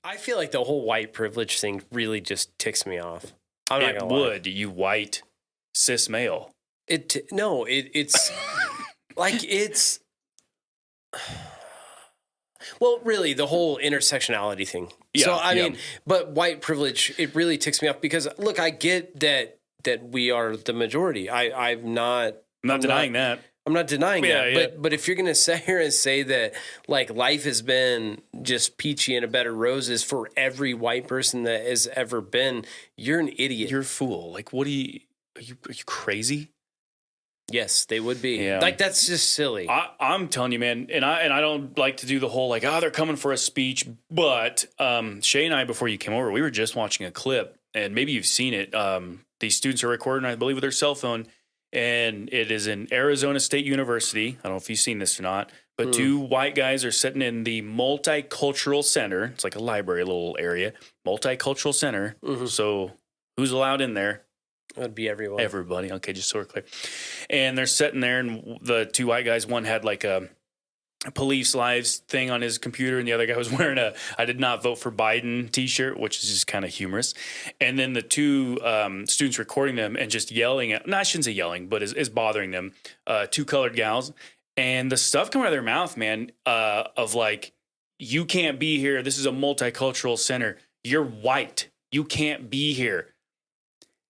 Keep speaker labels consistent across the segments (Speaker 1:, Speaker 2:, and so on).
Speaker 1: I feel like the whole white privilege thing really just ticks me off. I'm not
Speaker 2: It
Speaker 1: gonna lie.
Speaker 2: would, you white cis male.
Speaker 1: It's like it's well, really the whole intersectionality thing.
Speaker 2: Yeah,
Speaker 1: So I
Speaker 2: yeah.
Speaker 1: mean, but white privilege, it really ticks me off because look, I get that we are the majority. I'm not
Speaker 2: denying that.
Speaker 1: I'm not denying that.
Speaker 2: Yeah.
Speaker 1: But if you're gonna sit here and say that like life has been just peachy and a bed of roses for every white person that has ever been, you're an idiot.
Speaker 2: You're a fool. Like, what are you crazy?
Speaker 1: Yes, they would be.
Speaker 2: Yeah.
Speaker 1: Like that's just silly.
Speaker 2: I'm telling you, man, and I don't like to do the whole like, they're coming for a speech. But Shay and I, before you came over, we were just watching a clip, and maybe you've seen it. These students are recording, I believe, with their cell phone, and it is in Arizona State University. I don't know if you've seen this or not, but two white guys are sitting in the multicultural center. It's like a library, a little area, multicultural center. So who's allowed in there?
Speaker 1: It would be everyone.
Speaker 2: Everybody. Okay, just so we're clear. And they're sitting there, and the two white guys, one had like a police lives thing on his computer, and the other guy was wearing a "I did not vote for Biden" t-shirt, which is just kind of humorous. And then the two students recording them and just yelling at, no, I shouldn't say yelling, but is bothering them, two colored gals. And the stuff coming out of their mouth, man, of like, you can't be here. This is a multicultural center. You're white. You can't be here.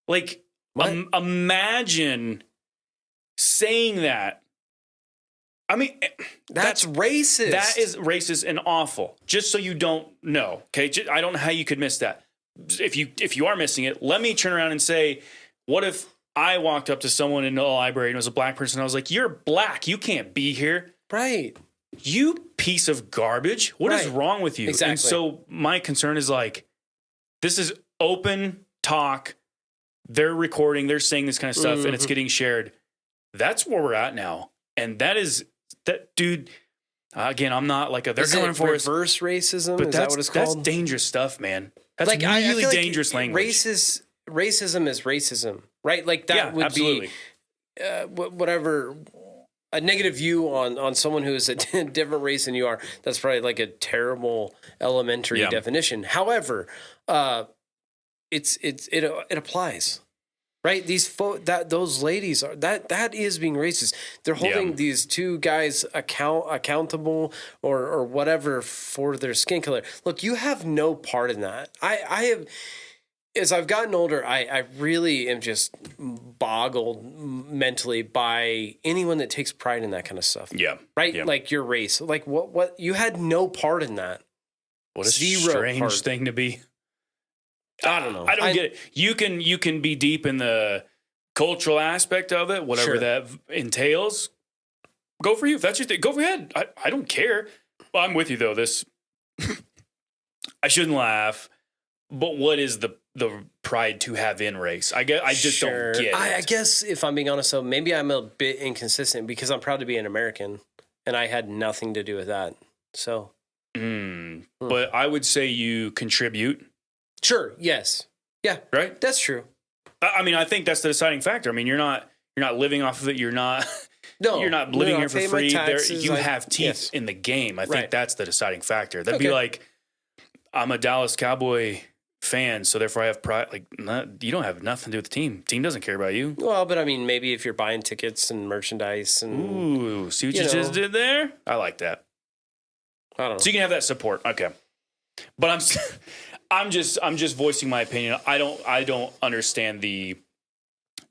Speaker 2: Like, imagine saying that. I mean,
Speaker 1: that's racist.
Speaker 2: That is racist and awful. Just so you don't know, okay? I don't know how you could miss that. If you are missing it, let me turn around and say, what if I walked up to someone in the library and it was a black person? And I was like, "You're black. You can't be here."
Speaker 1: Right.
Speaker 2: You piece of garbage. What is wrong with you?
Speaker 1: Exactly.
Speaker 2: And so my concern is like, this is open talk. They're recording, they're saying this kind of stuff, and it's getting shared. That's where we're at now. And that, dude, again, I'm not like they're coming for us.
Speaker 1: Reverse racism?
Speaker 2: But
Speaker 1: is that what it's called?
Speaker 2: That's dangerous stuff, man. That's
Speaker 1: like,
Speaker 2: really
Speaker 1: I feel
Speaker 2: dangerous
Speaker 1: like
Speaker 2: language.
Speaker 1: Racism is racism, right? Like that would
Speaker 2: absolutely.
Speaker 1: be whatever. A negative view on someone who is a different race than you are, that's probably like a terrible elementary definition. However, it applies, right? Those ladies are that is being racist. They're holding these two guys accountable or whatever for their skin color. Look, you have no part in that. I have, as I've gotten older, I really am just boggled mentally by anyone that takes pride in that kind of stuff.
Speaker 2: Yeah.
Speaker 1: Right?
Speaker 2: Yeah.
Speaker 1: Like your race. Like what you had no part in that.
Speaker 2: What a
Speaker 1: Zero
Speaker 2: strange
Speaker 1: part.
Speaker 2: thing to be.
Speaker 1: I don't know.
Speaker 2: I don't get it. You can be deep in the cultural aspect of it, whatever that entails. Go for you. If that's your thing, go ahead. I don't care. Well, I'm with you though. This I shouldn't laugh, but what is the pride to have in race? I just don't get it.
Speaker 1: I guess if I'm being honest, though, maybe I'm a bit inconsistent because I'm proud to be an American, and I had nothing to do with that. So,
Speaker 2: but I would say you contribute.
Speaker 1: Sure. Yes. Yeah.
Speaker 2: Right.
Speaker 1: That's true.
Speaker 2: I mean, I think that's the deciding factor. I mean, you're not living off of it. You're not.
Speaker 1: No,
Speaker 2: you're not living here for free.
Speaker 1: Taxes,
Speaker 2: you have teeth in the game. I think that's the deciding factor. That'd be like, I'm a Dallas Cowboy fan, so therefore I have pride. Like, you don't have nothing to do with the team. Team doesn't care about you.
Speaker 1: Well, but I mean, maybe if you're buying tickets and merchandise and
Speaker 2: see what you just did there. I like that.
Speaker 1: I don't know.
Speaker 2: So you can have that support. Okay, but I'm just voicing my opinion. I don't understand the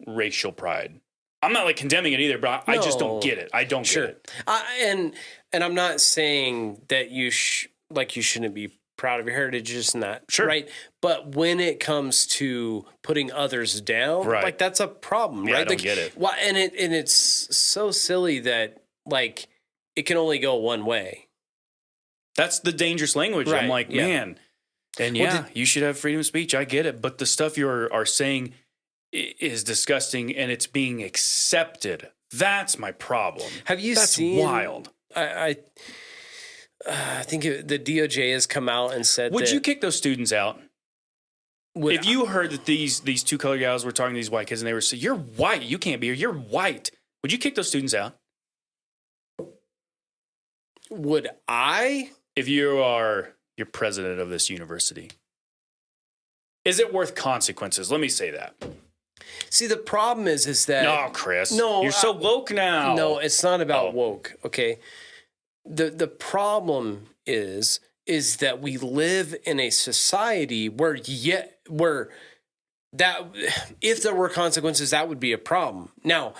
Speaker 2: racial pride. I'm not like condemning it either, but I just don't get it. I don't get it.
Speaker 1: And I'm not saying that you shouldn't be proud of your heritage, and that, right? But when it comes to putting others down, like that's a problem, right?
Speaker 2: I don't get it.
Speaker 1: Well, and it's so silly that like it can only go one way.
Speaker 2: That's the dangerous language.
Speaker 1: Right.
Speaker 2: I'm like, man, and you should have freedom of speech. I get it, but the stuff you are saying is disgusting, and it's being accepted. That's my problem.
Speaker 1: Have you seen? That's wild. I think the DOJ has come out and said,
Speaker 2: would you kick those students out? If you heard that these two colored gals were talking to these white kids and they were saying, "You're white, you can't be here. You're white," would you kick those students out?
Speaker 1: Would I?
Speaker 2: If you are You're president of this university. Is it worth consequences? Let me say that.
Speaker 1: See, the problem is that
Speaker 2: no, Chris. No, you're so woke now.
Speaker 1: No, it's not about woke. Okay, the problem is that we live in a society where that if there were consequences, that would be a problem. Now,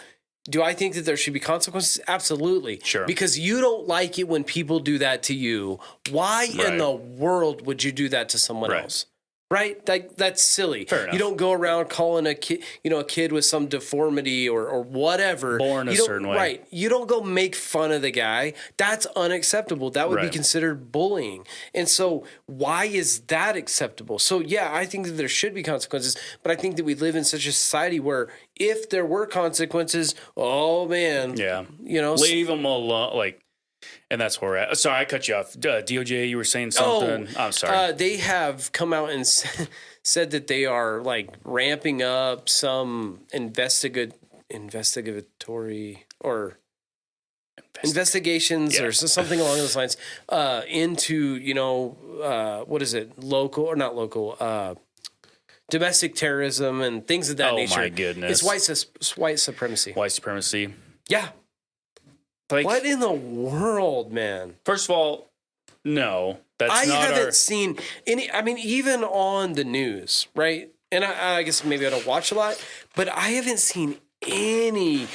Speaker 1: do I think that there should be consequences? Absolutely.
Speaker 2: Sure.
Speaker 1: Because you don't like it when people do that to you. Why in the world would you do that to someone else? Right? That's silly.
Speaker 2: Fair enough.
Speaker 1: You don't go around calling a kid with some deformity or whatever.
Speaker 2: Born a certain way.
Speaker 1: Right. You don't go make fun of the guy. That's unacceptable. That would be considered bullying. And so why is that acceptable? So yeah, I think that there should be consequences, but I think that we live in such a society where if there were consequences, oh man.
Speaker 2: Yeah.
Speaker 1: Leave
Speaker 2: them alone. And that's where we're at. Sorry, I cut you off. DOJ, you were saying something. I'm sorry.
Speaker 1: They have come out and said that they are ramping up some investigatory or investigations or something along those lines into what is it, local or not local, domestic terrorism and things of that nature.
Speaker 2: Oh my goodness!
Speaker 1: It's white supremacy.
Speaker 2: White supremacy.
Speaker 1: Yeah. What in the world, man?
Speaker 2: First of all, no,
Speaker 1: I haven't seen any. I mean, even on the news, right? And I guess maybe I don't watch a lot, but I haven't seen any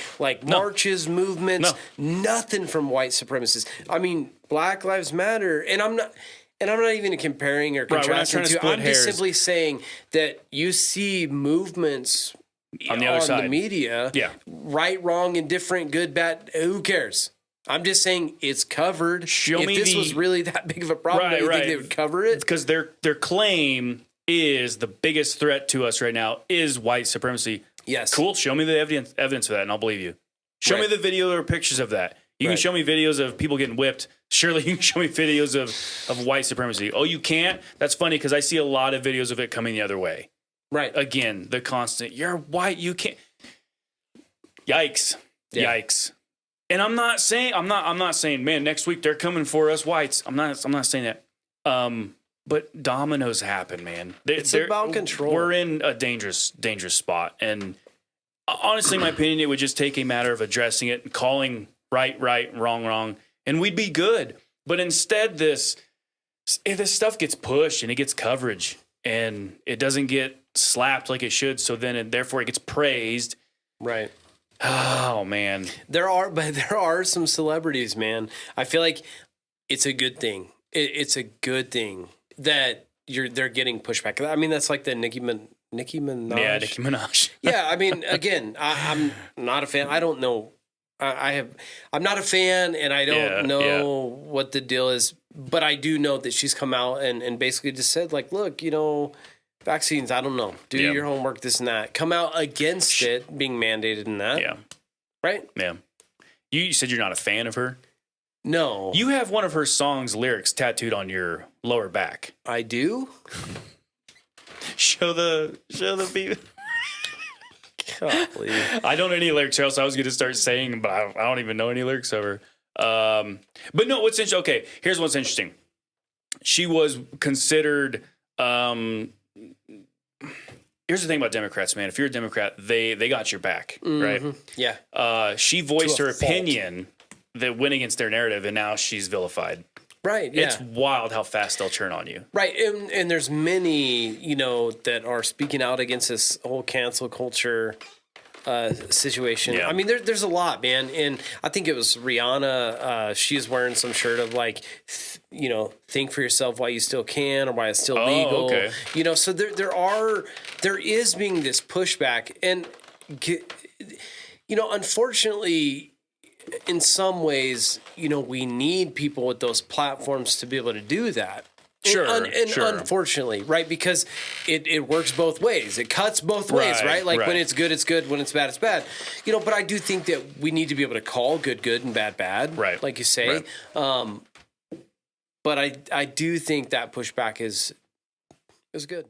Speaker 1: marches, movements, nothing from white supremacists. I mean, Black Lives Matter, and I'm not even comparing or contrasting to. I'm just simply saying that you see movements on the other side, the media, right, wrong, indifferent, good, bad. Who cares? I'm just saying it's covered. If this was really that big of a problem, do you think they would cover it?
Speaker 2: Because their claim is the biggest threat to us right now is white supremacy.
Speaker 1: Yes.
Speaker 2: Cool. Show me the evidence of that, and I'll believe you. Show me the video or pictures of that. You can show me videos of people getting whipped. Surely you can show me videos of white supremacy. Oh, you can't? That's funny because I see a lot of videos of it coming the other way.
Speaker 1: Right.
Speaker 2: Again, the constant, you're white, you can't. Yikes. Yeah. Yikes. And I'm not saying, man, next week they're coming for us whites. I'm not saying that. But dominoes happen, man.
Speaker 1: It's about control.
Speaker 2: We're in a dangerous spot. And honestly, in my opinion, it would just take a matter of addressing it and calling right, wrong, and we'd be good. But instead, this stuff gets pushed and it gets coverage and it doesn't get slapped like it should. So then, therefore, it gets praised.
Speaker 1: Right.
Speaker 2: Oh man,
Speaker 1: there are some celebrities, man. I feel like it's a good thing. It's a good thing that they're getting pushback. I mean, that's like the Nicki Minaj.
Speaker 2: Yeah, Nicki Minaj.
Speaker 1: Yeah, I mean, again, I'm not a fan. I don't know. I'm not a fan, and I don't know what the deal is. But I do know that she's come out and basically just said, look, vaccines, I don't know. Do your homework, this and that. Come out against it being mandated in that.
Speaker 2: Yeah.
Speaker 1: Right?
Speaker 2: Yeah. You said you're not a fan of her?
Speaker 1: No.
Speaker 2: You have one of her songs lyrics tattooed on your lower back.
Speaker 1: I do?
Speaker 2: Show the people.
Speaker 1: Golly.
Speaker 2: I don't know any lyrics, or else I was going to start saying, but I don't even know any lyrics of her. But no, what's interesting? Okay, here's what's interesting. She was considered... Here's the thing about Democrats, man. If you're a Democrat, they got your back, right?
Speaker 1: Yeah.
Speaker 2: She voiced her opinion that went against their narrative, and now she's vilified.
Speaker 1: Right. Yeah.
Speaker 2: It's wild how fast they'll turn on you.
Speaker 1: Right. And there's many, that are speaking out against this whole cancel culture situation.
Speaker 2: Yeah.
Speaker 1: I mean, there's a lot, man. And I think it was Rihanna. She's wearing some shirt of think for yourself while you still can, or why it's still legal.
Speaker 2: Okay.
Speaker 1: So there is being this pushback, and unfortunately, in some ways, we need people with those platforms to be able to do that.
Speaker 2: Sure.
Speaker 1: Unfortunately, right? Because it works both ways. It cuts both ways, right? When it's good, it's good. When it's bad, it's bad. But I do think that we need to be able to call good, and bad, bad.
Speaker 2: Right.
Speaker 1: Like you say. Right. But I do think that pushback is good.